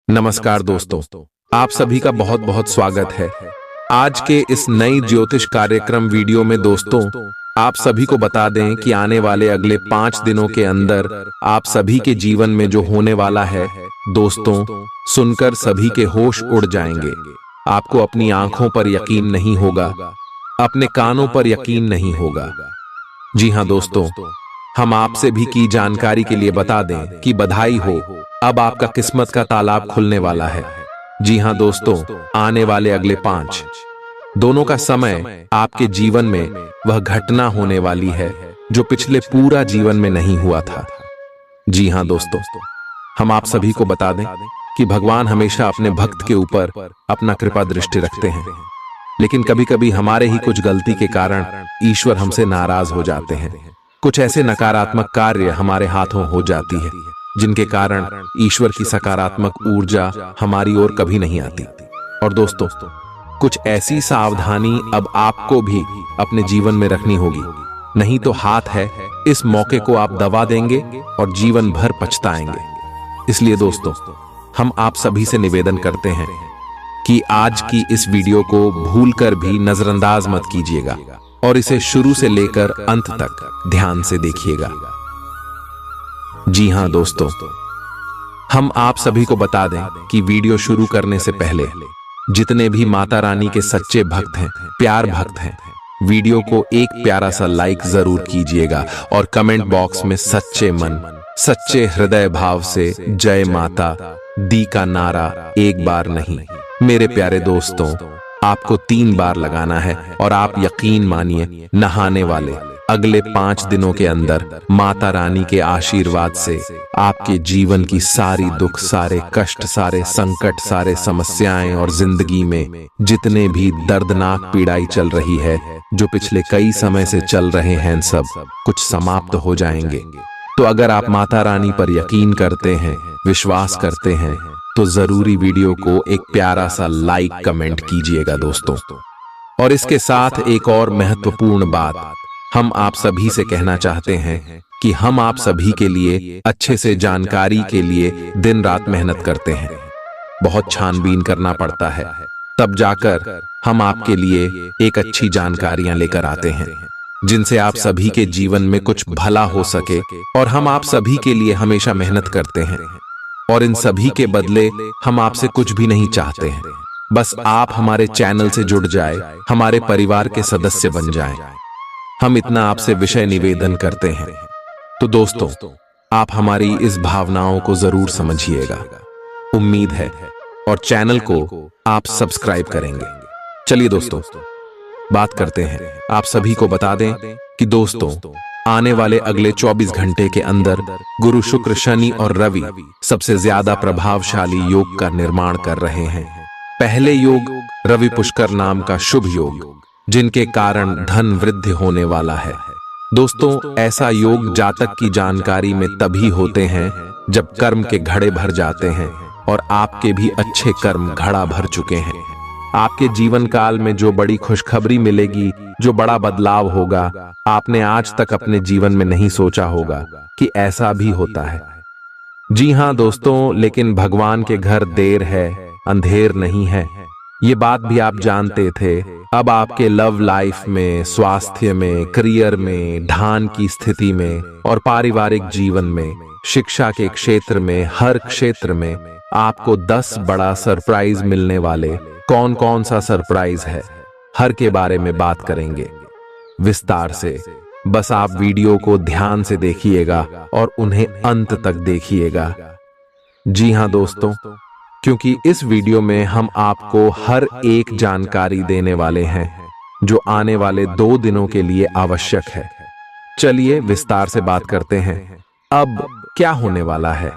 नमस्कार दोस्तों, आप सभी का बहुत बहुत स्वागत है। आज के इस नई ज्योतिष कार्यक्रम वीडियो में दोस्तों आप सभी को बता दें कि आने वाले अगले 5 दिनों के अंदर आप सभी के जीवन में जो होने वाला है दोस्तों, सुनकर सभी के होश उड़ जाएंगे। आपको अपनी आंखों पर यकीन नहीं होगा, अपने कानों पर यकीन नहीं होगा। जी हाँ दोस्तों, हम आपसे भी की जानकारी के लिए बता दें कि बधाई हो, अब आपका किस्मत का तालाब खुलने वाला है। जी हाँ दोस्तों, आने वाले अगले 5 दोनों का समय आपके जीवन में वह घटना होने वाली है जो पिछले पूरा जीवन में नहीं हुआ था। जी हाँ दोस्तों, हम आप सभी को बता दें कि भगवान हमेशा अपने भक्त के ऊपर अपना कृपा दृष्टि रखते हैं, लेकिन कभी कभी हमारे ही कुछ गलती के कारण ईश्वर हमसे नाराज हो जाते हैं। कुछ ऐसे नकारात्मक कार्य हमारे हाथों हो जाती है जिनके कारण ईश्वर की सकारात्मक ऊर्जा हमारी ओर कभी नहीं आती। और दोस्तों, कुछ ऐसी सावधानी अब आपको भी अपने जीवन में रखनी होगी, नहीं तो हाथ है इस मौके को आप दबा देंगे और जीवन भर पछताएंगे। इसलिए दोस्तों, हम आप सभी से निवेदन करते हैं कि आज की इस वीडियो को भूलकर भी नजरअंदाज मत कीजिएगा और इसे शुरू से लेकर अंत तक ध्यान से देखिएगा। जी हां दोस्तों, हम आप सभी को बता दें कि वीडियो शुरू करने से पहले जितने भी माता रानी के सच्चे भक्त हैं, प्यार भक्त हैं, वीडियो को एक प्यारा सा लाइक जरूर कीजिएगा और कमेंट बॉक्स में सच्चे मन, सच्चे हृदय भाव से जय माता दी का नारा एक बार नहीं, मेरे प्यारे दोस्तों, आपको 3 बार लगाना है। और आप यकीन मानिए, नहाने वाले अगले 5 दिनों के अंदर माता रानी के आशीर्वाद से आपके जीवन की सारी दुख, सारे कष्ट, सारे संकट, सारे समस्याएं और जिंदगी में जितने भी दर्दनाक पीड़ाई चल रही है, जो पिछले कई समय से चल रहे हैं, सब कुछ समाप्त हो जाएंगे। तो अगर आप माता रानी पर यकीन करते हैं, विश्वास करते हैं, तो जरूरी वीडियो को एक प्यारा सा लाइक कमेंट कीजिएगा दोस्तों। और इसके साथ एक और महत्वपूर्ण बात हम आप सभी से कहना चाहते हैं कि हम आप सभी के लिए अच्छे से जानकारी के लिए दिन रात मेहनत करते हैं। बहुत छानबीन करना पड़ता है, तब जाकर हम आपके लिए एक अच्छी जानकारियां लेकर आते हैं जिनसे आप सभी के जीवन में कुछ भला हो सके। और हम आप सभी के लिए हमेशा मेहनत करते हैं और इन सभी के बदले हम आपसे कुछ भी नहीं चाहते हैं, बस आप हमारे चैनल से जुड़ जाए, हमारे परिवार के सदस्य बन जाएं। हम इतना आपसे विषय निवेदन करते हैं। तो दोस्तों, आप हमारी इस भावनाओं को जरूर समझिएगा, उम्मीद है, और चैनल को आप सब्सक्राइब करेंगे। चलिए दोस्तों, बात करते हैं। आप सभी को बता दें कि दोस्तों, आने वाले अगले 24 घंटे के अंदर गुरु, शुक्र, शनि और रवि सबसे ज्यादा प्रभावशाली योग का निर्माण कर रहे हैं। पहले योग रवि पुष्कर नाम का शुभ योग, जिनके कारण धन वृद्धि होने वाला है। दोस्तों, ऐसा योग जातक की जानकारी में तभी होते हैं जब कर्म के घड़े भर जाते हैं, और आपके भी अच्छे कर्म घड़ा भर चुके हैं। आपके जीवन काल में जो बड़ी खुशखबरी मिलेगी, जो बड़ा बदलाव होगा, आपने आज तक अपने जीवन में नहीं सोचा होगा कि ऐसा भी होता है। जी हां दोस्तों, लेकिन भगवान के घर देर है, अंधेर नहीं है, ये बात भी आप जानते थे। अब आपके लव लाइफ में, स्वास्थ्य में, करियर में, धन की स्थिति में और पारिवारिक जीवन में, शिक्षा के क्षेत्र में, हर क्षेत्र में आपको 10 बड़ा सरप्राइज मिलने वाले। कौन कौन सा सरप्राइज है, हर के बारे में बात करेंगे विस्तार से। बस आप वीडियो को ध्यान से देखिएगा और उन्हें अंत तक देखिएगा। जी हां दोस्तों, क्योंकि इस वीडियो में हम आपको हर एक जानकारी देने वाले हैं जो आने वाले 2 दिनों के लिए आवश्यक है। चलिए विस्तार से बात करते हैं। अब क्या होने वाला है?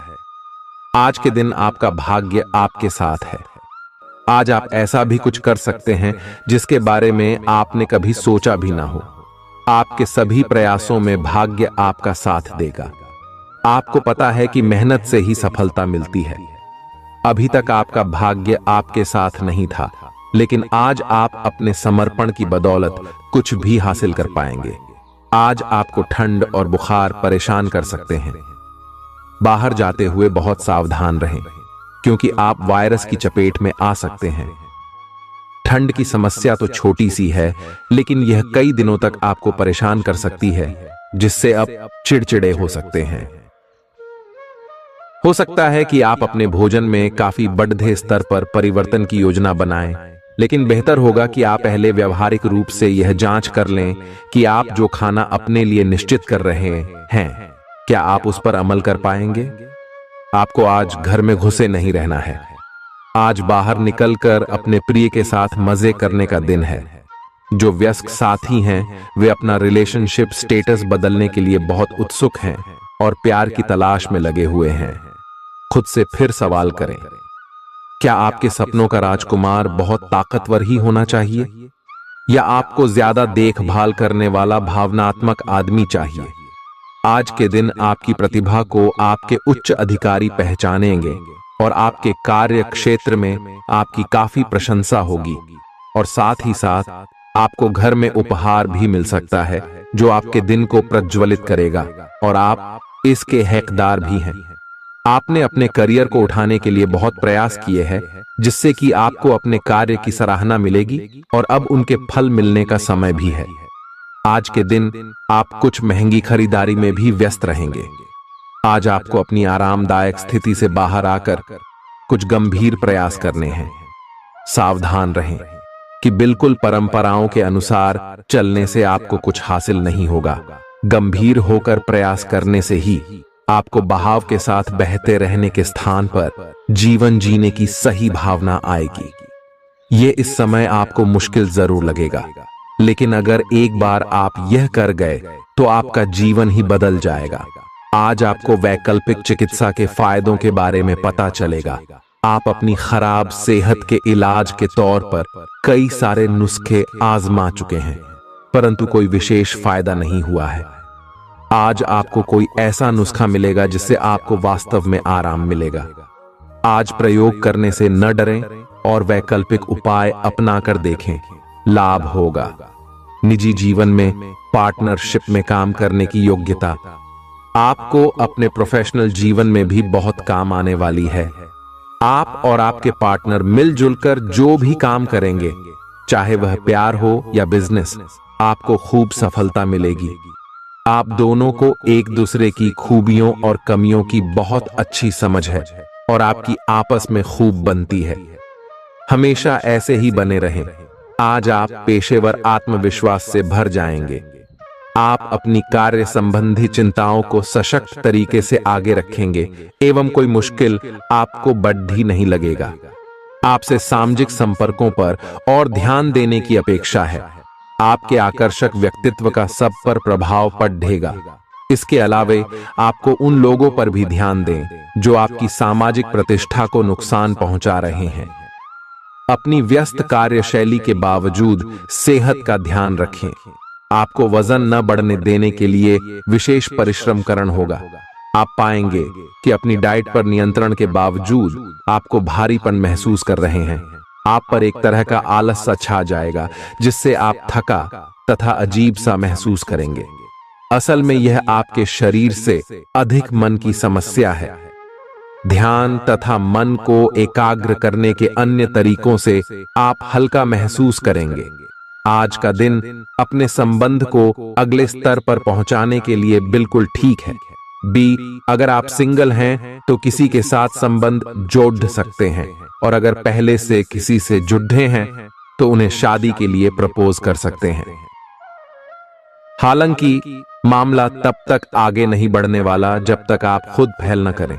आज के दिन आपका भाग्य आपके साथ है। आज आप ऐसा भी कुछ कर सकते हैं जिसके बारे में आपने कभी सोचा भी ना हो। आपके सभी प्रयासों में भाग्य आपका साथ देगा। आपको पता है कि मेहनत से ही सफलता मिलती है। अभी तक आपका भाग्य आपके साथ नहीं था, लेकिन आज आप अपने समर्पण की बदौलत कुछ भी हासिल कर पाएंगे। आज आपको ठंड और बुखार परेशान कर सकते हैं। बाहर जाते हुए बहुत सावधान रहें। क्योंकि आप वायरस की चपेट में आ सकते हैं। ठंड की समस्या तो छोटी सी है, लेकिन यह कई दिनों तक आपको परेशान कर सकती है, जिससे अब चिड़चिड़े हो सकते हैं। हो सकता है कि आप अपने भोजन में काफी बढ़ते स्तर पर परिवर्तन की योजना बनाएं, लेकिन बेहतर होगा कि आप पहले व्यावहारिक रूप से यह जांच कर लें कि आप जो खाना अपने लिए निश्चित कर रहे हैं, क्या आप उस पर अमल कर पाएंगे। आपको आज घर में घुसे नहीं रहना है। आज बाहर निकलकर अपने प्रिय के साथ मजे करने का दिन है। जो वयस्क साथी हैं, वे अपना रिलेशनशिप स्टेटस बदलने के लिए बहुत उत्सुक हैं और प्यार की तलाश में लगे हुए हैं। खुद से फिर सवाल करें, क्या आपके सपनों का राजकुमार बहुत ताकतवर ही होना चाहिए, या आपको ज्यादा देखभाल करने वाला भावनात्मक आदमी चाहिए। आज के दिन आपकी प्रतिभा को आपके उच्च अधिकारी पहचानेंगे और आपके कार्य क्षेत्र में आपकी काफी प्रशंसा होगी, और साथ ही साथ आपको घर में उपहार भी मिल सकता है जो आपके दिन को प्रज्वलित करेगा, और आप इसके हकदार भी हैं। आपने अपने करियर को उठाने के लिए बहुत प्रयास किए हैं, जिससे कि आपको अपने कार्य की सराहना मिलेगी और अब उनके फल मिलने का समय भी है। आज के दिन आप कुछ महंगी खरीदारी में भी व्यस्त रहेंगे। आज आपको अपनी आरामदायक स्थिति से बाहर आकर कुछ गंभीर प्रयास करने हैं। सावधान रहें कि बिल्कुल परंपराओं के अनुसार चलने से आपको कुछ हासिल नहीं होगा। गंभीर होकर प्रयास करने से ही आपको बहाव के साथ बहते रहने के स्थान पर जीवन जीने की सही भावना आएगी। ये इस समय आपको मुश्किल जरूर लगेगा, लेकिन अगर एक बार आप यह कर गए तो आपका जीवन ही बदल जाएगा। आज आपको वैकल्पिक चिकित्सा के फायदों के बारे में पता चलेगा। आप अपनी खराब सेहत के इलाज के तौर पर कई सारे नुस्खे आजमा चुके हैं, परंतु कोई विशेष फायदा नहीं हुआ है। आज आपको कोई ऐसा नुस्खा मिलेगा जिससे आपको वास्तव में आराम मिलेगा। आज प्रयोग करने से न डरें और वैकल्पिक उपाय अपनाकर देखें, लाभ होगा। निजी जीवन में पार्टनरशिप में काम करने की योग्यता आपको अपने प्रोफेशनल जीवन में भी बहुत काम आने वाली है। आप और आपके पार्टनर मिलजुल कर जो भी काम करेंगे, चाहे वह प्यार हो या बिजनेस, आपको खूब सफलता मिलेगी। आप दोनों को एक दूसरे की खूबियों और कमियों की बहुत अच्छी समझ है और आपकी आपस में खूब बनती है। हमेशा ऐसे ही बने रहें। आज आप पेशेवर आत्मविश्वास से भर जाएंगे। आप अपनी कार्य संबंधी चिंताओं को सशक्त तरीके से आगे रखेंगे एवं कोई मुश्किल आपको बढ़ी नहीं लगेगा। आपसे सामाजिक संपर्कों पर और ध्यान देने की अपेक्षा है। आपके आकर्षक व्यक्तित्व का सब पर प्रभाव पड़ेगा। इसके अलावे आपको उन लोगों पर भी ध्यान दें जो आपकी सामाजिक प्रतिष्ठा को नुकसान पहुंचा रहे हैं। अपनी व्यस्त कार्यशैली के बावजूद सेहत का ध्यान रखें। आपको वजन न बढ़ने देने के लिए विशेष परिश्रम करना होगा। आप पाएंगे कि अपनी डाइट पर नियंत्रण के बावजूद आपको भारीपन महसूस कर रहे हैं। आप पर एक तरह का आलस सा छा जाएगा, जिससे आप थका तथा अजीब सा महसूस करेंगे। असल में यह आपके शरीर से अधिक मन की समस्या है। ध्यान तथा मन को एकाग्र करने के अन्य तरीकों से आप हल्का महसूस करेंगे। आज का दिन अपने संबंध को अगले स्तर पर पहुंचाने के लिए बिल्कुल ठीक है। अगर आप सिंगल हैं तो किसी के साथ संबंध जोड़ सकते हैं, और अगर पहले से किसी से जुड़े हैं तो उन्हें शादी के लिए प्रपोज कर सकते हैं। हालांकि मामला तब तक आगे नहीं बढ़ने वाला जब तक आप खुद पहल न करें।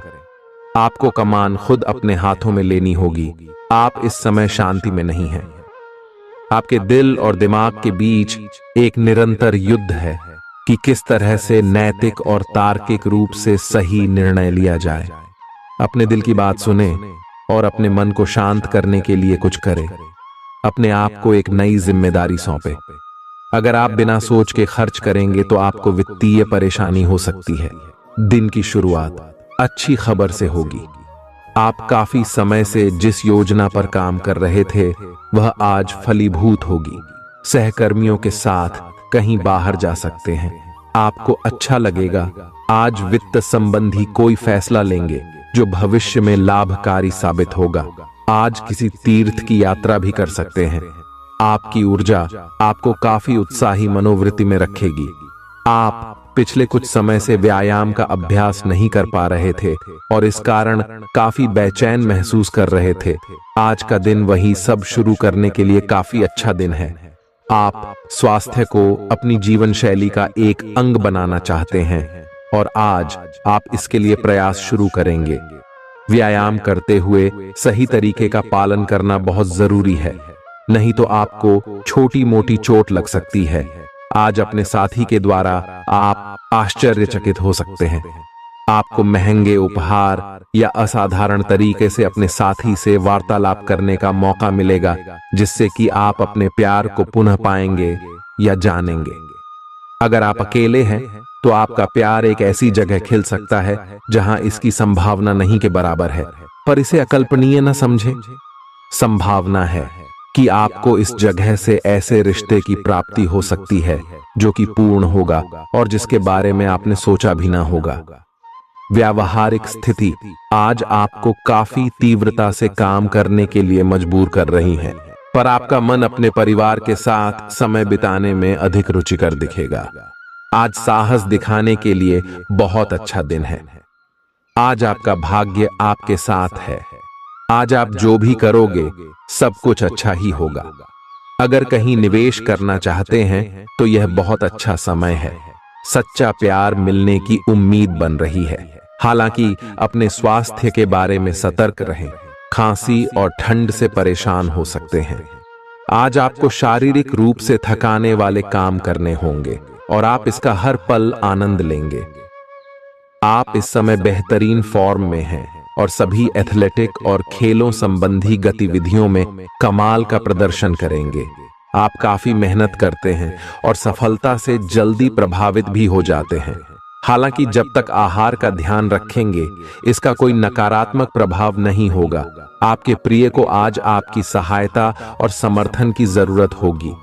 आपको कमान खुद अपने हाथों में लेनी होगी। आप इस समय शांति में नहीं हैं। आपके दिल और दिमाग के बीच एक निरंतर युद्ध है कि किस तरह से नैतिक और तार्किक रूप से सही निर्णय लिया जाए। अपने दिल की बात सुने और अपने मन को शांत करने के लिए कुछ करें। अपने आप को एक नई जिम्मेदारी सौंपे। अगर आप बिना सोच के खर्च करेंगे तो आपको वित्तीय परेशानी हो सकती है। दिन की शुरुआत अच्छी खबर से होगी। आप काफी समय से जिस योजना पर काम कर रहे थे वह आज फलीभूत होगी। सहकर्मियों के साथ कहीं बाहर जा सकते हैं। आपको अच्छा लगेगा। आज वित्त संबंधी कोई फैसला लेंगे जो भविष्य में लाभकारी साबित होगा। आज किसी तीर्थ की यात्रा भी कर सकते हैं। आपकी ऊर्जा आपको काफी उत्साही मनोवृत्ति में रखेगी। आप पिछले कुछ समय से व्यायाम का अभ्यास नहीं कर पा रहे थे और इस कारण काफी बेचैन महसूस कर रहे थे। आज का दिन वही सब शुरू करने के लिए काफी अच्छा दिन है। आप स्वास्थ्य को अपनी जीवन शैली का एक अंग बनाना चाहते हैं और आज आप इसके लिए प्रयास शुरू करेंगे। व्यायाम करते हुए सही तरीके का पालन करना बहुत जरूरी है, नहीं तो आपको छोटी मोटी चोट लग सकती है। आज अपने साथी के द्वारा आप आश्चर्यचकित हो सकते हैं। आपको महंगे उपहार या असाधारण तरीके से अपने साथी से वार्तालाप करने का मौका मिलेगा, जिससे कि आप अपने प्यार को पुनः पाएंगे या जानेंगे। अगर आप अकेले हैं तो आपका प्यार एक ऐसी जगह खिल सकता है जहां इसकी संभावना नहीं के बराबर है, पर इसे अकल्पनीय न समझें। संभावना है कि आपको इस जगह से ऐसे रिश्ते की प्राप्ति हो सकती है जो कि पूर्ण होगा और जिसके बारे में आपने सोचा भी ना होगा। व्यावहारिक स्थिति आज आपको काफी तीव्रता से काम करने के लिए मजबूर कर रही है, पर आपका मन अपने परिवार के साथ समय बिताने में अधिक रुचिकर दिखेगा। आज साहस दिखाने के लिए बहुत अच्छा दिन है। आज आपका भाग्य आपके साथ है। आज आप जो भी करोगे सब कुछ अच्छा ही होगा। अगर कहीं निवेश करना चाहते हैं तो यह बहुत अच्छा समय है। सच्चा प्यार मिलने की उम्मीद बन रही है। हालांकि अपने स्वास्थ्य के बारे में सतर्क रहें। खांसी और ठंड से परेशान हो सकते हैं। आज आपको शारीरिक रूप से थकाने वाले काम करने होंगे और आप इसका हर पल आनंद लेंगे। आप इस समय बेहतरीन फॉर्म में हैं और सभी एथलेटिक और खेलों संबंधी गतिविधियों में कमाल का प्रदर्शन करेंगे। आप काफी मेहनत करते हैं और सफलता से जल्दी प्रभावित भी हो जाते हैं। हालांकि जब तक आहार का ध्यान रखेंगे इसका कोई नकारात्मक प्रभाव नहीं होगा। आपके प्रिय को आज आपकी सहायता और समर्थन की जरूरत होगी।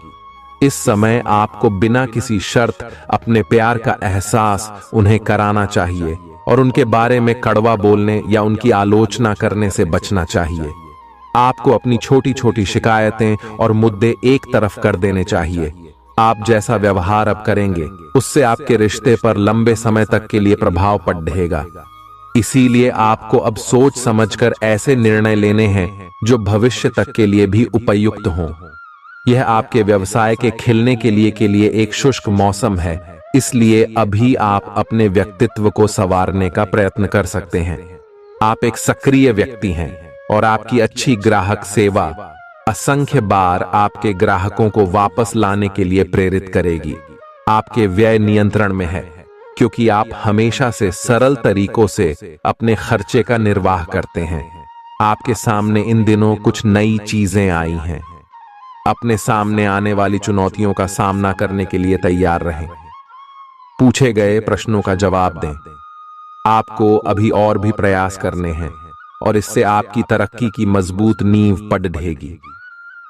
इस समय आपको बिना किसी शर्त अपने प्यार का एहसास उन्हें कराना चाहिए और उनके बारे में कड़वा बोलने या उनकी आलोचना करने से बचना चाहिए। आपको अपनी छोटी छोटी शिकायतें और मुद्दे एक तरफ कर देने चाहिए। आप जैसा व्यवहार अब करेंगे उससे आपके रिश्ते पर लंबे समय तक के लिए प्रभाव पड़ेगा। इसीलिए आपको अब सोच समझकर ऐसे निर्णय लेने हैं जो भविष्य तक के लिए भी उपयुक्त हों। यह आपके व्यवसाय के खिलने के लिए एक शुष्क मौसम है, इसलिए अभी आप अपने व्यक्तित्व को संवारने का प्रयत्न कर सकते हैं। आप एक सक्रिय व्यक्ति हैं और आपकी अच्छी ग्राहक सेवा असंख्य बार आपके ग्राहकों को वापस लाने के लिए प्रेरित करेगी। आपके व्यय नियंत्रण में है क्योंकि आप हमेशा से सरल तरीकों से अपने खर्चे का निर्वाह करते हैं। आपके सामने इन दिनों कुछ नई चीजें आई हैं। अपने सामने आने वाली चुनौतियों का सामना करने के लिए तैयार रहें। पूछे गए प्रश्नों का जवाब दें। आपको अभी और भी प्रयास करने हैं और इससे आपकी तरक्की की मजबूत नींव पड़ेगी।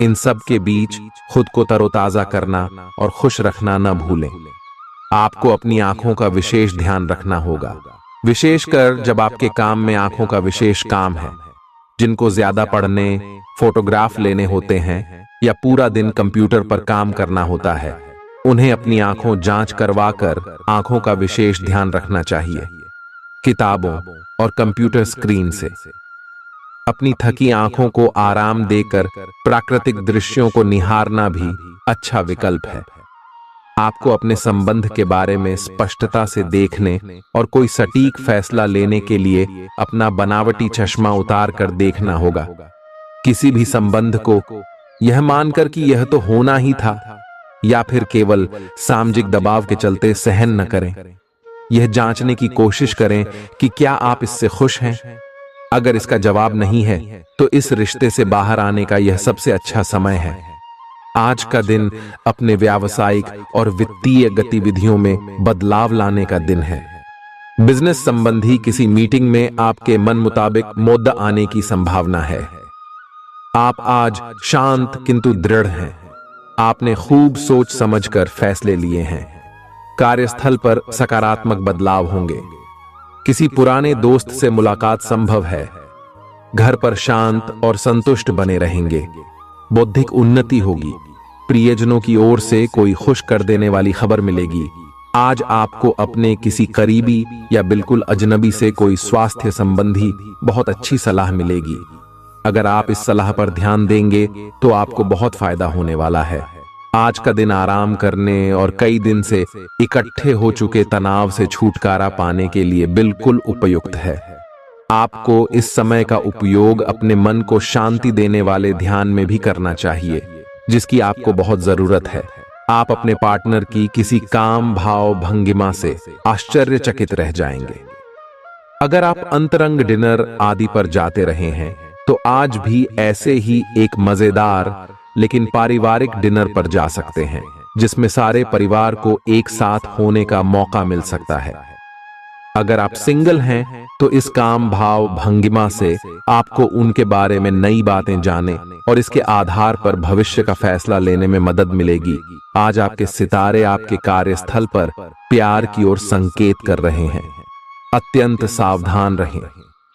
इन सब के बीच खुद को तरोताजा करना और खुश रखना न भूलें। आपको अपनी आंखों का विशेष ध्यान रखना होगा, विशेषकर जब आपके काम में आंखों का विशेष काम है। जिनको ज्यादा पढ़ने, फोटोग्राफ लेने होते हैं या पूरा दिन कंप्यूटर पर काम करना होता है, उन्हें अपनी आंखों जांच करवाकर आंखों का विशेष ध्यान रखना चाहिए। किताबों और कंप्यूटर स्क्रीन से अपनी थकी आंखों को आराम देकर प्राकृतिक दृश्यों को निहारना भी अच्छा विकल्प है। आपको अपने संबंध के बारे में स्पष्टता से देखने और कोई सटीक फैसला लेने के लिए अपना बनावटी चश्मा उतार कर देखना होगा। किसी भी संबंध को यह मानकर कि यह तो होना ही था या फिर केवल सामाजिक दबाव के चलते सहन न करें। यह जांचने की कोशिश करें कि क्या आप इससे खुश हैं। अगर इसका जवाब नहीं है तो इस रिश्ते से बाहर आने का यह सबसे अच्छा समय है। आज का दिन अपने व्यावसायिक और वित्तीय गतिविधियों में बदलाव लाने का दिन है। बिजनेस संबंधी किसी मीटिंग में आपके मन मुताबिक मुद्दा आने की संभावना है। आप आज शांत किंतु दृढ़ हैं। आपने खूब सोच समझकर फैसले लिए हैं। कार्यस्थल पर सकारात्मक बदलाव होंगे। किसी पुराने दोस्त से मुलाकात संभव है। घर पर शांत और संतुष्ट बने रहेंगे। बौद्धिक उन्नति होगी। प्रियजनों की ओर से कोई खुश कर देने वाली खबर मिलेगी। आज आपको अपने किसी करीबी या बिल्कुल अजनबी से कोई स्वास्थ्य संबंधी बहुत अच्छी सलाह मिलेगी। अगर आप इस सलाह पर ध्यान देंगे तो आपको बहुत फायदा होने वाला है। आज का दिन आराम करने और कई दिन से इकट्ठे हो चुके तनाव से छुटकारा पाने के लिए बिल्कुल उपयुक्त है। आपको इस समय का उपयोग अपने मन को शांति देने वाले ध्यान में भी करना चाहिए, जिसकी आपको बहुत जरूरत है। आप अपने पार्टनर की किसी काम भाव भंगिमा से आश्चर्यचकित रह जाएंगे। अगर आप अंतरंग डिनर आदि पर जाते रहे हैं तो आज भी ऐसे ही एक मजेदार लेकिन पारिवारिक डिनर पर जा सकते हैं, जिसमें सारे परिवार को एक साथ होने का मौका मिल सकता है। अगर आप सिंगल हैं तो इस काम भाव भंगिमा से आपको उनके बारे में नई बातें जाने और इसके आधार पर भविष्य का फैसला लेने में मदद मिलेगी। आज आपके सितारे आपके कार्यस्थल पर प्यार की ओर संकेत कर रहे हैं। अत्यंत सावधान रहें।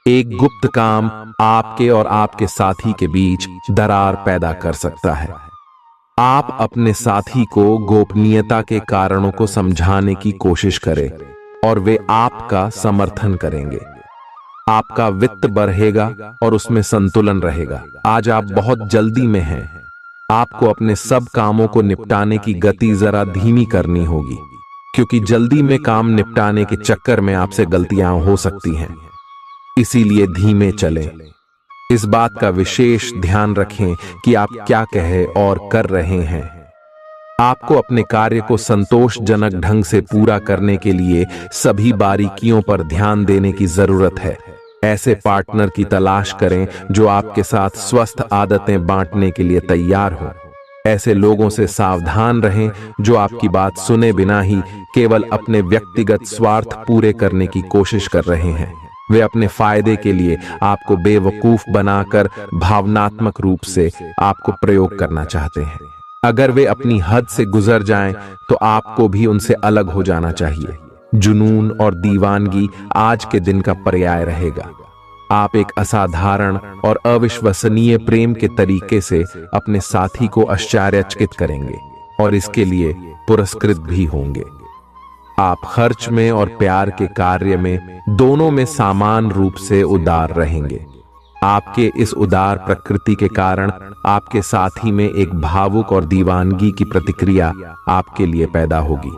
एक गुप्त काम आपके और आपके साथी के बीच दरार पैदा कर सकता है। आप अपने साथी को गोपनीयता के कारणों को समझाने की कोशिश करें और वे आपका समर्थन करेंगे। आपका वित्त बढ़ेगा और उसमें संतुलन रहेगा। आज आप बहुत जल्दी में हैं। आपको अपने सब कामों को निपटाने की गति जरा धीमी करनी होगी, क्योंकि जल्दी में काम निपटाने के चक्कर में आपसे गलतियां हो सकती हैं। इसीलिए धीमे चलें। इस बात का विशेष ध्यान रखें कि आप क्या कह और कर रहे हैं। आपको अपने कार्य को संतोषजनक ढंग से पूरा करने के लिए सभी बारीकियों पर ध्यान देने की जरूरत है। ऐसे पार्टनर की तलाश करें जो आपके साथ स्वस्थ आदतें बांटने के लिए तैयार हो। ऐसे लोगों से सावधान रहें जो आपकी बात सुने बिना ही केवल अपने व्यक्तिगत स्वार्थ पूरे करने की कोशिश कर रहे हैं। वे अपने फायदे के लिए आपको बेवकूफ बनाकर भावनात्मक रूप से आपको प्रयोग करना चाहते हैं। अगर वे अपनी हद से गुजर जाएं तो आपको भी उनसे अलग हो जाना चाहिए। जुनून और दीवानगी आज के दिन का पर्याय रहेगा। आप एक असाधारण और अविश्वसनीय प्रेम के तरीके से अपने साथी को आश्चर्यचकित करेंगे और इसके लिए पुरस्कृत भी होंगे। आप खर्च में और प्यार के कार्य में दोनों में समान रूप से उदार रहेंगे। आपके इस उदार प्रकृति के कारण आपके साथी में एक भावुक और दीवानगी की प्रतिक्रिया आपके लिए पैदा होगी।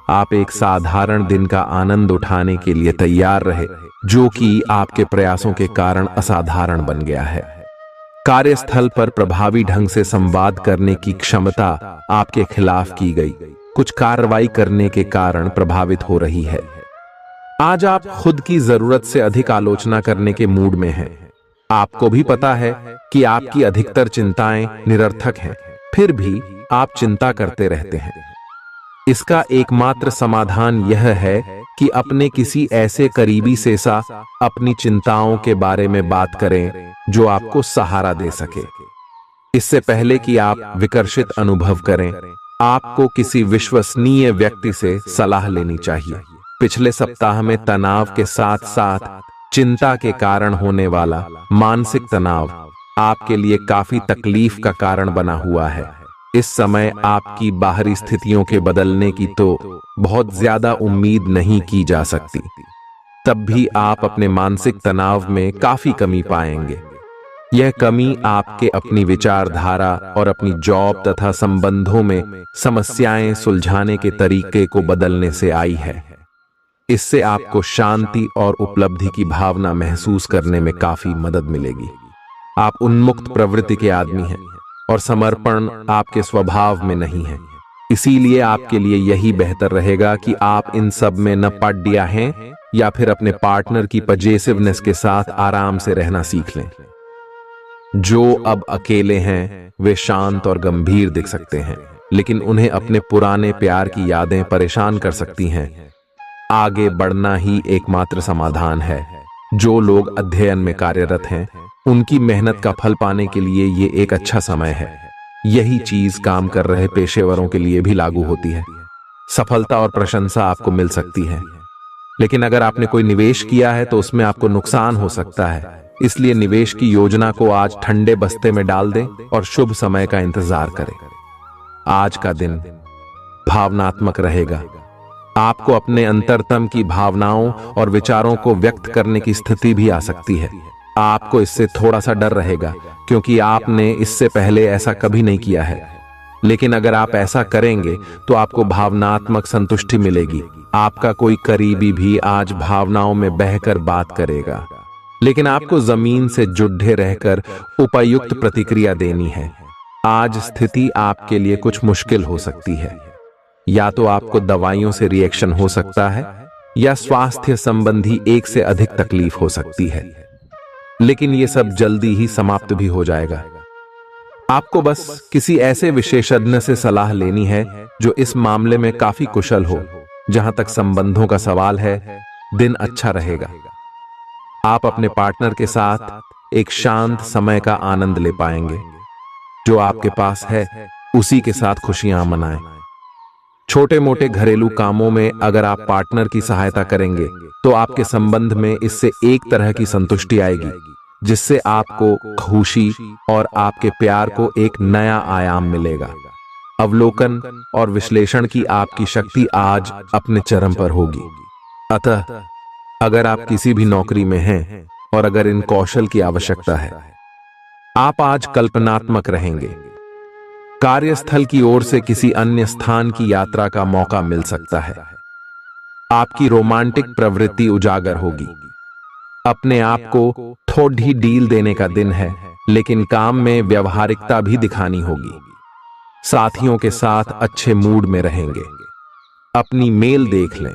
आप एक साधारण दिन का आनंद उठाने के लिए तैयार रहे, जो कि आपके प्रयासों के कारण असाधारण बन गया है। कार्यस्थल पर प्रभावी ढंग से संवाद करने की क्षमता आपके खिलाफ की गई कुछ कार्रवाई करने के कारण प्रभावित हो रही है। आज आप खुद की जरूरत से अधिक आलोचना करने के मूड में हैं। आपको भी पता है कि आपकी अधिकतर चिंताएं निरर्थक हैं, फिर भी आप चिंता करते रहते हैं। इसका एकमात्र समाधान यह है कि अपने किसी ऐसे करीबी से अपनी चिंताओं के बारे में बात करें जो आपको सहारा दे सके। इससे पहले कि आप विकर्षित अनुभव करें, आपको किसी विश्वसनीय व्यक्ति से सलाह लेनी चाहिए। पिछले सप्ताह में तनाव के साथ साथ चिंता के कारण होने वाला मानसिक तनाव आपके लिए काफी तकलीफ का कारण बना हुआ है। इस समय आपकी बाहरी स्थितियों के बदलने की तो बहुत ज्यादा उम्मीद नहीं की जा सकती। तब भी आप अपने मानसिक तनाव में काफी कमी पाएंगे। यह कमी आपके अपनी विचारधारा और अपनी जॉब तथा संबंधों में समस्याएं सुलझाने के तरीके को बदलने से आई है। इससे आपको शांति और उपलब्धि की भावना महसूस करने में काफी मदद मिलेगी। आप उन्मुक्त प्रवृत्ति के आदमी हैं और समर्पण आपके स्वभाव में नहीं है। इसीलिए आपके लिए यही बेहतर रहेगा कि आप इन सब में न पड़ गया हैं या फिर अपने पार्टनर की पजेसिवनेस के साथ आराम से रहना सीख लें। जो अब अकेले हैं वे शांत और गंभीर दिख सकते हैं, लेकिन उन्हें अपने पुराने प्यार की यादें परेशान कर सकती हैं। आगे बढ़ना ही एकमात्र समाधान है। जो लोग अध्ययन में कार्यरत हैं, उनकी मेहनत का फल पाने के लिए ये एक अच्छा समय है। यही चीज काम कर रहे पेशेवरों के लिए भी लागू होती है। सफलता और प्रशंसा आपको मिल सकती है। लेकिन अगर आपने कोई निवेश किया है तो उसमें आपको नुकसान हो सकता है। इसलिए निवेश की योजना को आज ठंडे बस्ते में डाल दें और शुभ समय का इंतजार करें। आज का दिन भावनात्मक रहेगा। आपको अपने अंतरतम की भावनाओं और विचारों को व्यक्त करने की स्थिति भी आ सकती है। आपको इससे थोड़ा सा डर रहेगा क्योंकि आपने इससे पहले ऐसा कभी नहीं किया है। लेकिन अगर आप ऐसा करेंगे तो आपको भावनात्मक संतुष्टि मिलेगी। आपका कोई करीबी भी आज भावनाओं में बहकर बात करेगा, लेकिन आपको जमीन से जुड़े रहकर उपयुक्त प्रतिक्रिया देनी है। आज स्थिति आपके लिए कुछ मुश्किल हो सकती है। या तो आपको दवाइयों से रिएक्शन हो सकता है या स्वास्थ्य संबंधी एक से अधिक तकलीफ हो सकती है, लेकिन यह सब जल्दी ही समाप्त भी हो जाएगा। आपको बस किसी ऐसे विशेषज्ञ से सलाह लेनी है जो इस मामले में काफी कुशल हो। जहां तक संबंधों का सवाल है, दिन अच्छा रहेगा। आप अपने पार्टनर के साथ एक शांत समय का आनंद ले पाएंगे। जो आपके पास है उसी के साथ खुशियां मनाएं। छोटे मोटे घरेलू कामों में अगर आप पार्टनर की सहायता करेंगे तो आपके संबंध में इससे एक तरह की संतुष्टि आएगी, जिससे आपको खुशी और आपके प्यार को एक नया आयाम मिलेगा। अवलोकन और विश्लेषण की आपकी शक्ति आज अपने चरम पर होगी। अतः अगर आप किसी भी नौकरी में हैं और अगर इन कौशल की आवश्यकता है, आप आज कल्पनात्मक रहेंगे। कार्यस्थल की ओर से किसी अन्य स्थान की यात्रा का मौका मिल सकता है। आपकी रोमांटिक प्रवृत्ति उजागर होगी। अपने आप को थोड़ी डील देने का दिन है, लेकिन काम में व्यवहारिकता भी दिखानी होगी। साथियों के साथ अच्छे मूड में रहेंगे। अपनी मेल देख लें,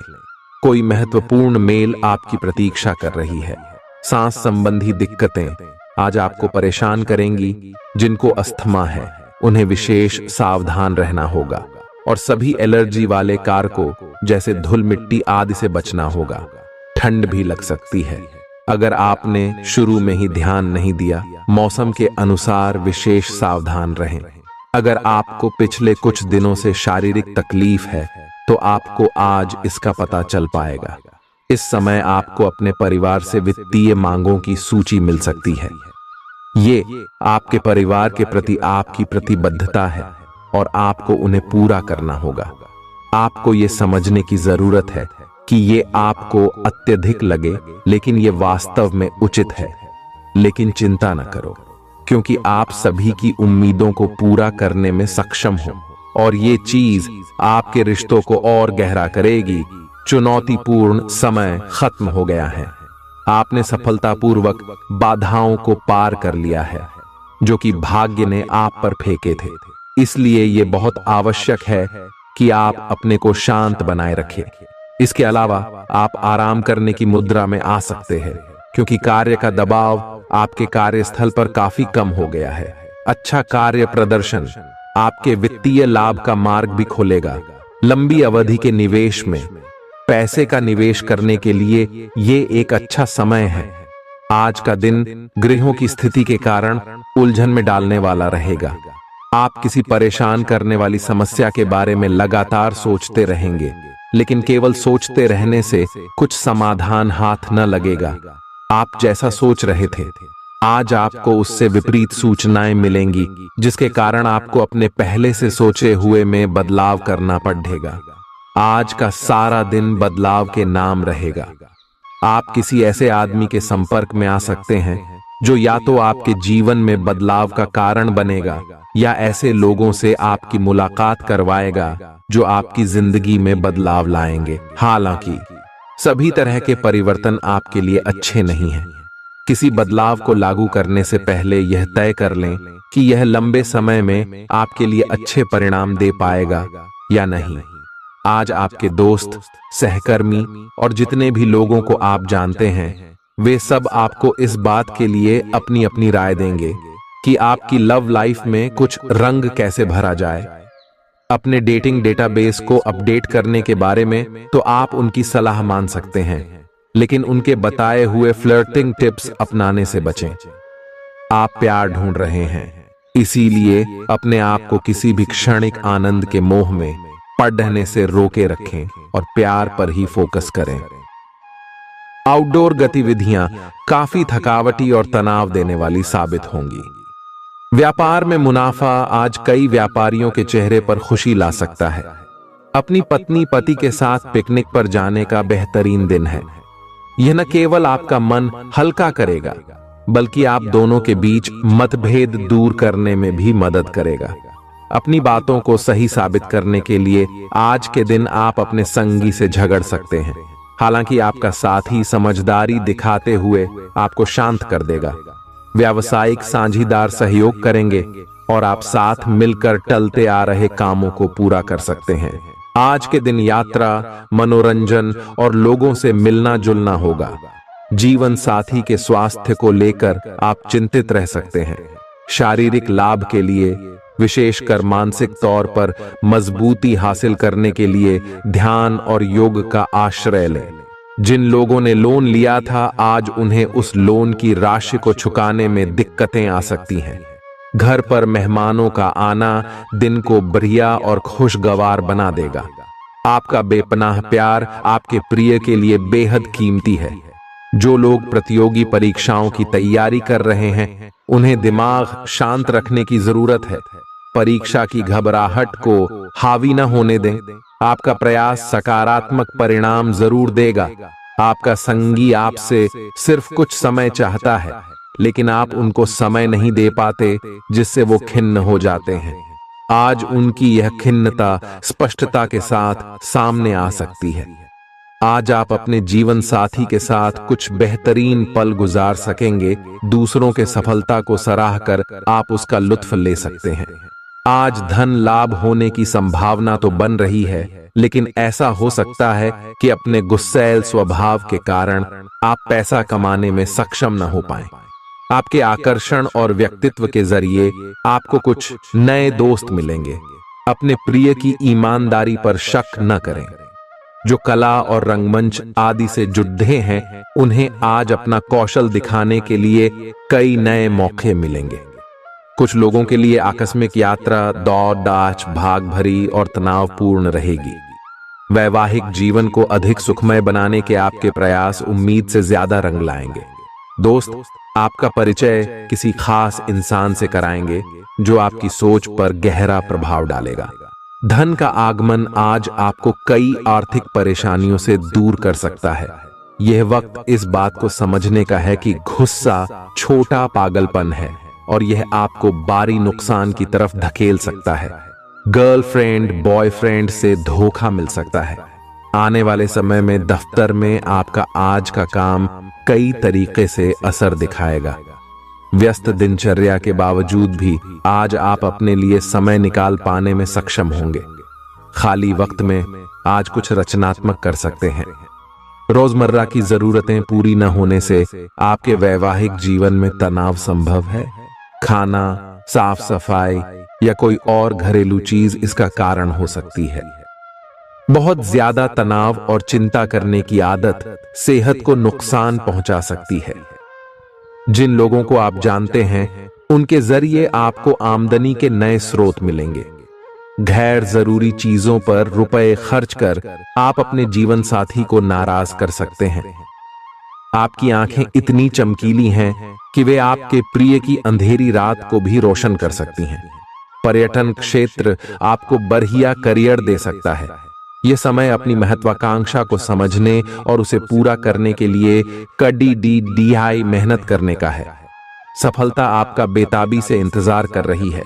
कोई महत्वपूर्ण मेल आपकी प्रतीक्षा कर रही है। सांस संबंधी दिक्कतें आज आपको परेशान करेंगी। जिनको अस्थमा है उन्हें विशेष सावधान रहना होगा और सभी एलर्जी वाले कारकों जैसे धूल मिट्टी आदि से बचना होगा। ठंड भी लग सकती है अगर आपने शुरू में ही ध्यान नहीं दिया। मौसम के अनुसार विशेष सावधान रहें। अगर आपको पिछले कुछ दिनों से शारीरिक तकलीफ है तो आपको आज इसका पता चल पाएगा। इस समय आपको अपने परिवार से वित्तीय मांगों की सूची मिल सकती है। ये आपके परिवार के प्रति आपकी प्रतिबद्धता है और आपको उन्हें पूरा करना होगा। आपको ये समझने की जरूरत है कि ये आपको अत्यधिक लगे, लेकिन ये वास्तव में उचित है। लेकिन चिंता न करो, क्योंकि आप सभी की उम्मीदों को पूरा करने में सक्षम हो और ये चीज आपके रिश्तों को और गहरा करेगी। चुनौतीपूर्ण समय खत्म हो गया है। आपने सफलतापूर्वक बाधाओं को पार कर लिया है जो कि भाग्य ने आप पर फेंके थे। इसलिए ये बहुत आवश्यक है कि आप अपने को शांत बनाए रखें। इसके अलावा आप आराम करने की मुद्रा में आ सकते हैं, क्योंकि कार्य का दबाव आपके कार्यस्थल पर काफी कम हो गया है। अच्छा कार्य प्रदर्शन आपके वित्तीय लाभ का मार्ग भी खोलेगा। लंबी अवधि के निवेश में पैसे का निवेश करने के लिए ये एक अच्छा समय है। आज का दिन गृहों की स्थिति के कारण उलझन में डालने वाला रहेगा। आप किसी परेशान करने वाली समस्या के बारे में लगातार सोचते रहेंगे, लेकिन केवल सोचते रहने से कुछ समाधान हाथ न लगेगा। आप जैसा सोच रहे थे, आज आपको उससे विपरीत सूचनाएं मिलेंगी, जिसके कारण आपको अपने पहले से सोचे हुए में बदलाव करना पड़ेगा। आज का सारा दिन बदलाव के नाम रहेगा। आप किसी ऐसे आदमी के संपर्क में आ सकते हैं जो या तो आपके जीवन में बदलाव का कारण बनेगा या ऐसे लोगों से आपकी मुलाकात करवाएगा जो आपकी जिंदगी में बदलाव लाएंगे। हालांकि सभी तरह के परिवर्तन आपके लिए अच्छे नहीं हैं। किसी बदलाव को लागू करने से पहले यह तय कर लें कि यह लंबे समय में आपके लिए अच्छे परिणाम दे पाएगा या नहीं। आज आपके दोस्त, सहकर्मी और जितने भी लोगों को आप जानते हैं, वे सब आपको इस बात के लिए अपनी अपनी राय देंगे कि आपकी लव लाइफ में कुछ रंग कैसे भरा जाए। अपने डेटिंग डेटाबेस को अपडेट करने के बारे में तो आप उनकी सलाह मान सकते हैं, लेकिन उनके बताए हुए फ्लर्टिंग टिप्स अपनाने से बचें। आप प्यार ढूंढ रहे हैं, इसीलिए अपने आप को किसी भी क्षणिक आनंद के मोह में पड़ने से रोके रखें और प्यार पर ही फोकस करें। आउटडोर गतिविधियां काफी थकावटी और तनाव देने वाली साबित होंगी। व्यापार में मुनाफा आज कई व्यापारियों के चेहरे पर खुशी ला सकता है। अपनी पत्नी पति के साथ पिकनिक पर जाने का बेहतरीन दिन है। यह न केवल आपका मन हल्का करेगा, बल्कि आप दोनों के बीच मतभेद दूर करने में भी मदद करेगा। अपनी बातों को सही साबित करने के लिए आज के दिन आप अपने संगी से झगड़ सकते हैं। हालांकि आपका साथी समझदारी दिखाते हुए आपको शांत कर देगा। व्यावसायिक साझीदार सहयोग करेंगे और आप साथ मिलकर टलते आ रहे कामों को पूरा कर सकते हैं। आज के दिन यात्रा, मनोरंजन और लोगों से मिलना जुलना होगा। जीवन साथी के स्वास्थ्य को लेकर आप चिंतित रह सकते हैं। शारीरिक लाभ के लिए, विशेषकर मानसिक तौर पर मजबूती हासिल करने के लिए ध्यान और योग का आश्रय लें। जिन लोगों ने लोन लिया था, आज उन्हें उस लोन की राशि को चुकाने में दिक्कतें आ सकती हैं। घर पर मेहमानों का आना दिन को बढ़िया और खुशगवार बना देगा। आपका बेपनाह प्यार आपके प्रिय के लिए बेहद कीमती है। जो लोग प्रतियोगी परीक्षाओं की तैयारी कर रहे हैं, उन्हें दिमाग शांत रखने की जरूरत है। परीक्षा की घबराहट को हावी न होने दें। आपका प्रयास सकारात्मक परिणाम जरूर देगा। आपका संगी आपसे सिर्फ कुछ समय चाहता है, लेकिन आप उनको समय नहीं दे पाते, जिससे वो खिन्न हो जाते हैं। आज उनकी यह खिन्नता स्पष्टता के साथ सामने आ सकती है। आज आप अपने जीवन साथी के साथ कुछ बेहतरीन पल गुजार सकेंगे। दूसरों के सफलता को सराहकर आप उसका लुत्फ ले सकते हैं। आज धन लाभ होने की संभावना तो बन रही है, लेकिन ऐसा हो सकता है कि अपने गुस्सैल स्वभाव के कारण आप पैसा कमाने में सक्षम न हो पाएं। आपके आकर्षण और व्यक्तित्व के जरिए आपको कुछ नए दोस्त मिलेंगे। अपने प्रिय की ईमानदारी पर शक न करें। जो कला और रंगमंच आदि से जुड़े हैं, उन्हें आज अपना कौशल दिखाने के लिए कई नए मौके मिलेंगे। कुछ लोगों के लिए आकस्मिक यात्रा दौड़ दाच भाग भरी और तनावपूर्ण रहेगी। वैवाहिक जीवन को अधिक सुखमय बनाने के आपके प्रयास उम्मीद से ज्यादा रंग लाएंगे। दोस्त आपका परिचय किसी खास इंसान से कराएंगे, जो आपकी सोच पर गहरा प्रभाव डालेगा। धन का आगमन आज आपको कई आर्थिक परेशानियों से दूर कर सकता है। यह वक्त इस बात को समझने का है कि गुस्सा छोटा पागलपन है और यह आपको भारी नुकसान की तरफ धकेल सकता है। गर्लफ्रेंड बॉयफ्रेंड से धोखा मिल सकता है। आने वाले समय में दफ्तर में आपका आज का काम कई तरीके से असर दिखाएगा। व्यस्त दिनचर्या के बावजूद भी आज आप अपने लिए समय निकाल पाने में सक्षम होंगे। खाली वक्त में आज कुछ रचनात्मक कर सकते हैं। रोजमर्रा की जरूरतें पूरी न होने से आपके वैवाहिक जीवन में तनाव संभव है। खाना, साफ सफाई या कोई और घरेलू चीज इसका कारण हो सकती है। बहुत ज्यादा तनाव और चिंता करने की आदत सेहत को नुकसान पहुंचा सकती है। जिन लोगों को आप जानते हैं, उनके जरिए आपको आमदनी के नए स्रोत मिलेंगे। गैर जरूरी चीजों पर रुपए खर्च कर आप अपने जीवन साथी को नाराज कर सकते हैं। आपकी आंखें इतनी चमकीली हैं कि वे आपके प्रिय की अंधेरी रात को भी रोशन कर सकती हैं। पर्यटन क्षेत्र आपको बढ़िया करियर दे सकता है। यह समय अपनी महत्वाकांक्षा को समझने और उसे पूरा करने के लिए कड़ी मेहनत करने का है। सफलता आपका बेताबी से इंतजार कर रही है।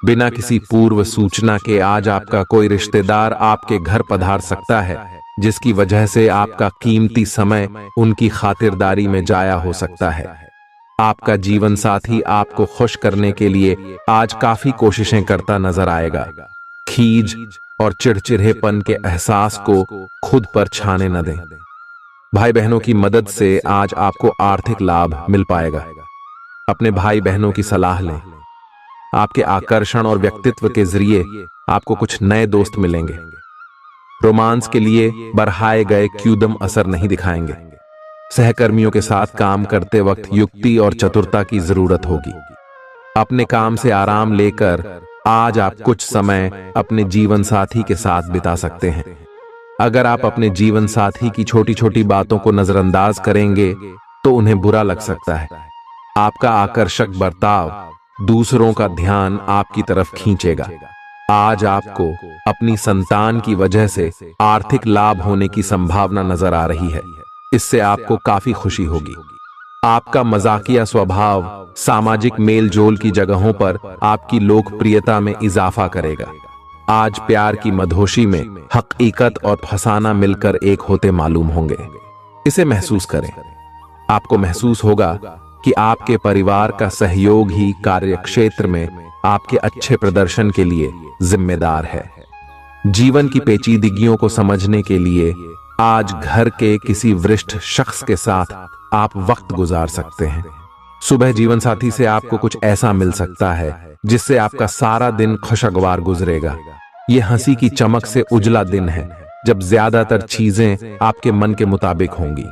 बिना किसी पूर्व सूचना के आज आपका कोई रिश्तेदार आपके घर पधार सकता है, जिसकी वजह से आपका कीमती समय उनकी खातिरदारी में जाया हो सकता है। आपका जीवन साथी आपको खुश करने के लिए आज काफी कोशिशें करता नजर आएगा। खीज और चिड़चिड़ेपन के एहसास को खुद पर छाने न दें। भाई बहनों की मदद से आज आपको आर्थिक लाभ मिल पाएगा। अपने भाई बहनों की सलाह लें। आपके आकर्षण और व्यक्तित्व के जरिए आपको कुछ नए दोस्त मिलेंगे। रोमांस के लिए बढ़ाए गए क्यूदम असर नहीं दिखाएंगे। सहकर्मियों के साथ काम करते वक्त युक्ति और चतुरता की जरूरत होगी। अपने काम से आराम लेकर आज आप कुछ समय अपने जीवन साथी के साथ बिता सकते हैं। अगर आप अपने जीवन साथी की छोटी छोटी बातों को नजरअंदाज करेंगे तो उन्हें बुरा लग सकता है। आपका आकर्षक बर्ताव दूसरों का ध्यान आपकी तरफ खींचेगा। आज आपको अपनी संतान की वजह से आर्थिक लाभ होने की संभावना नजर आ रही है। इससे आपको काफी खुशी होगी। आपका मजाकिया स्वभाव सामाजिक मेलजोल की जगहों पर आपकी लोकप्रियता में इजाफा करेगा। आज प्यार की मधोशी में हकीकत और फसाना मिलकर एक होते मालूम होंगे। इसे महसूस करें। आपको महसूस होगा कि आपके परिवार का सहयोग ही कार्यक्षेत्र में आपके अच्छे प्रदर्शन के लिए जिम्मेदार है। जीवन की पेचीदगियों को समझने के लिए आज घर के किसी वरिष्ठ शख्स के साथ आप वक्त गुजार सकते हैं। सुबह जीवन साथी से आपको कुछ ऐसा मिल सकता है जिससे आपका सारा दिन खुशगवार गुजरेगा। यह हंसी की चमक से उजला दिन है जब ज्यादातर चीजें आपके मन के मुताबिक होंगी।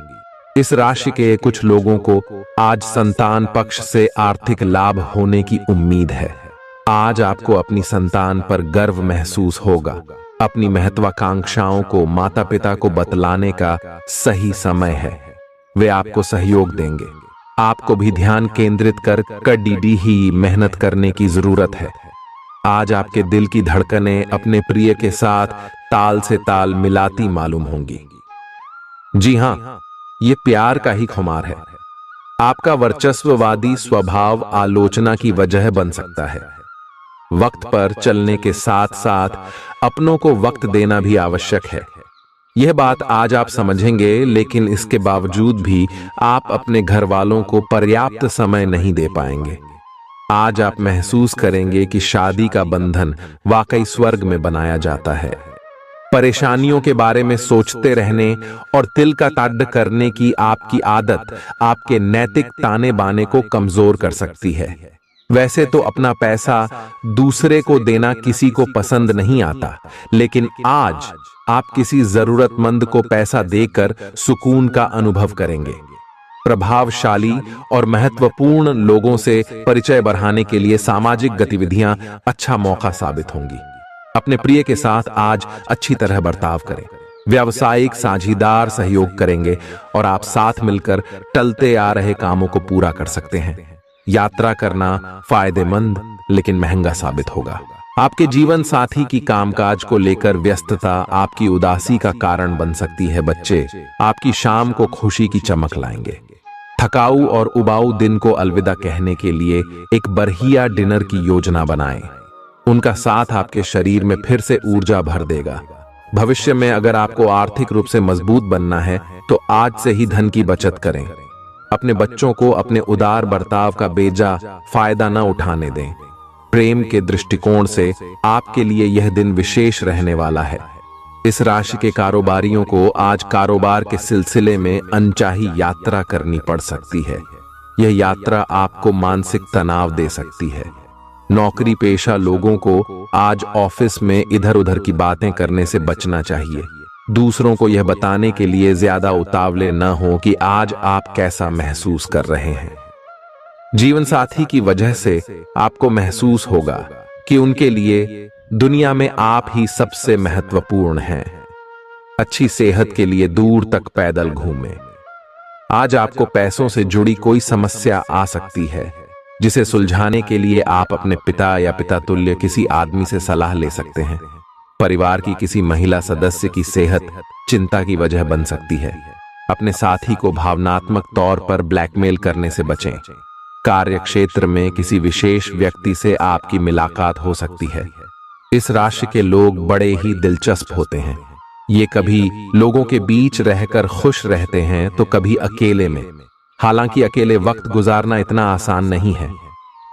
इस राशि के कुछ लोगों को आज संतान पक्ष से आर्थिक लाभ होने की उम्मीद है। आज आपको अपनी संतान पर गर्व महसूस होगा। अपनी महत्वाकांक्षाओं को माता पिता को बतलाने का सही समय है। वे आपको सहयोग देंगे। आपको भी ध्यान केंद्रित कर कड़ी ही मेहनत करने की जरूरत है। आज आपके दिल की धड़कनें अपने प्रिय के साथ ताल से ताल मिलाती मालूम होंगी। जी हां, ये प्यार का ही खुमार है। आपका वर्चस्ववादी स्वभाव आलोचना की वजह बन सकता है। वक्त पर चलने के साथ साथ अपनों को वक्त देना भी आवश्यक है। यह बात आज आप समझेंगे, लेकिन इसके बावजूद भी आप अपने घर वालों को पर्याप्त समय नहीं दे पाएंगे। आज आप महसूस करेंगे कि शादी का बंधन वाकई स्वर्ग में बनाया जाता है। परेशानियों के बारे में सोचते रहने और तिल का ताड़ करने की आपकी आदत आपके नैतिक ताने बाने को कमजोर कर सकती है। वैसे तो अपना पैसा दूसरे को देना किसी को पसंद नहीं आता, लेकिन आज आप किसी जरूरतमंद को पैसा देकर सुकून का अनुभव करेंगे। प्रभावशाली और महत्वपूर्ण लोगों से परिचय बढ़ाने के लिए सामाजिक गतिविधियां अच्छा मौका साबित होंगी। अपने प्रिय के साथ आज अच्छी तरह बर्ताव करें। व्यावसायिक साझीदार सहयोग करेंगे और आप साथ मिलकर टलते आ रहे कामों को पूरा कर सकते हैं। यात्रा करना फायदेमंद लेकिन महंगा साबित होगा। आपके जीवन साथी की कामकाज को लेकर व्यस्तता आपकी उदासी का कारण बन सकती है। बच्चे आपकी शाम को खुशी की चमक लाएंगे। थकाऊ और उबाऊ दिन को अलविदा कहने के लिए एक बढ़िया डिनर की योजना बनाएं। उनका साथ आपके शरीर में फिर से ऊर्जा भर देगा। भविष्य में अगर आपको आर्थिक रूप से मजबूत बनना है तो आज से ही धन की बचत करें। अपने बच्चों को अपने उदार बर्ताव का बेजा फायदा न उठाने दें। प्रेम के दृष्टिकोण से आपके लिए यह दिन विशेष रहने वाला है। इस राशि के कारोबारियों को आज कारोबार के सिलसिले में अनचाही यात्रा करनी पड़ सकती है। यह यात्रा आपको मानसिक तनाव दे सकती है। नौकरी पेशा लोगों को आज ऑफिस में इधर उधर की बातें करने से बचना चाहिए। दूसरों को यह बताने के लिए ज्यादा उतावले न हो कि आज आप कैसा महसूस कर रहे हैं। जीवन साथी की वजह से आपको महसूस होगा कि उनके लिए दुनिया में आप ही सबसे महत्वपूर्ण हैं। अच्छी सेहत के लिए दूर तक पैदल घूमें। आज आपको पैसों से जुड़ी कोई समस्या आ सकती है, जिसे सुलझाने के लिए आप अपने पिता या पिता तुल्य किसी आदमी से सलाह ले सकते हैं। परिवार की किसी महिला सदस्य की सेहत चिंता की वजह बन सकती है। अपने साथी को भावनात्मक तौर पर ब्लैकमेल करने से बचें। कार्य क्षेत्र में किसी विशेष व्यक्ति से आपकी मुलाकात हो सकती है। इस राशि के लोग बड़े ही दिलचस्प होते हैं। ये कभी लोगों के बीच रहकर खुश रहते हैं तो कभी अकेले में। हालांकि अकेले वक्त गुजारना इतना आसान नहीं है,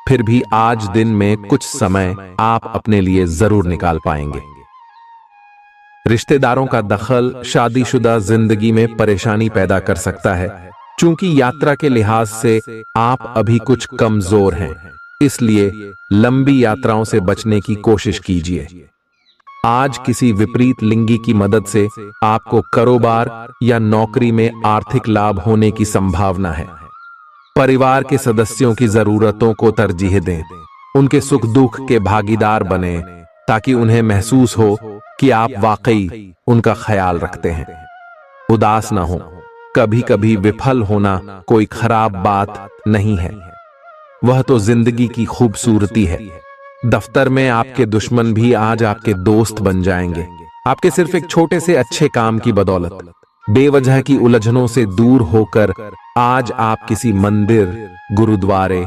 फिर भी आज दिन में कुछ समय आप अपने लिए जरूर निकाल पाएंगे। रिश्तेदारों का दखल शादीशुदा जिंदगी में परेशानी पैदा कर सकता है। चूंकि यात्रा के लिहाज से आप अभी कुछ कमजोर हैं, इसलिए लंबी यात्राओं से बचने की कोशिश कीजिए। आज किसी विपरीत लिंगी की मदद से आपको कारोबार या नौकरी में आर्थिक लाभ होने की संभावना है। परिवार के सदस्यों की जरूरतों को तरजीह दें। उनके सुख दुख के भागीदार बने ताकि उन्हें महसूस हो कि आप वाकई उनका ख्याल रखते हैं। उदास ना हो। कभी कभी विफल होना कोई खराब बात नहीं है, वह तो जिंदगी की खूबसूरती है। दफ्तर में आपके दुश्मन भी आज आपके दोस्त बन जाएंगे, आपके सिर्फ एक छोटे से अच्छे काम की बदौलत। बेवजह की उलझनों से दूर होकर आज आप किसी मंदिर, गुरुद्वारे